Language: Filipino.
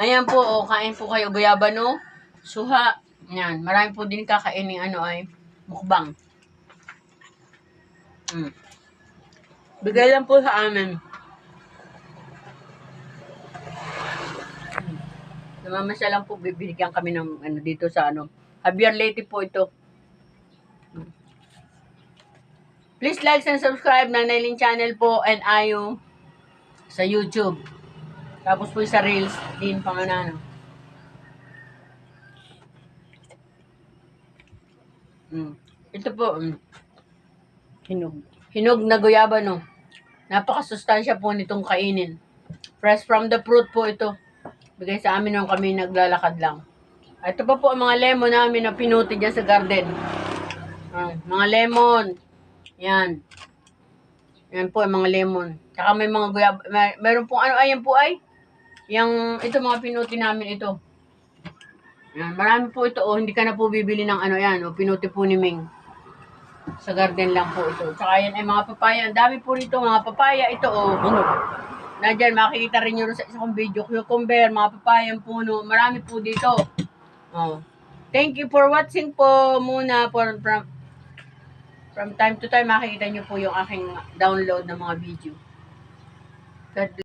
Ayan po, oh, kain po kayo guyabano, suha. Yan, marami po din kakainin ay mukbang. Bigay lang po sa amin. Namamasya lang po, bibigyan kami ng dito sa Javier Leyte po ito. Please like and subscribe na Nailin channel po and Ayo sa YouTube. Tapos po sa Reels din panganano. Ito po, hinog na guyabano. Napakasustansya po nitong kainin. Fresh from the fruit po ito. Bigay sa amin nung kami naglalakad lang. Ito pa po ang mga lemon namin na pinuti dyan sa garden. Mga lemon. Yan. Yan po ang mga lemon. Tsaka may mga guyab. Meron pong ayan po ay. Ito mga pinuti namin ito. Yan. Marami po ito. Hindi ka na po bibili ng yan. Pinuti po ni Ming. Sa garden lang po ito. Tsaka yan ay mga papaya. Ang dami po rito mga papaya. Ito na dyan, makikita rin nyo sa isang video. Cucumber, mga papayang puno. Marami po dito. Thank you for watching po muna. From time to time, makikita nyo po yung aking download ng mga video. God bless.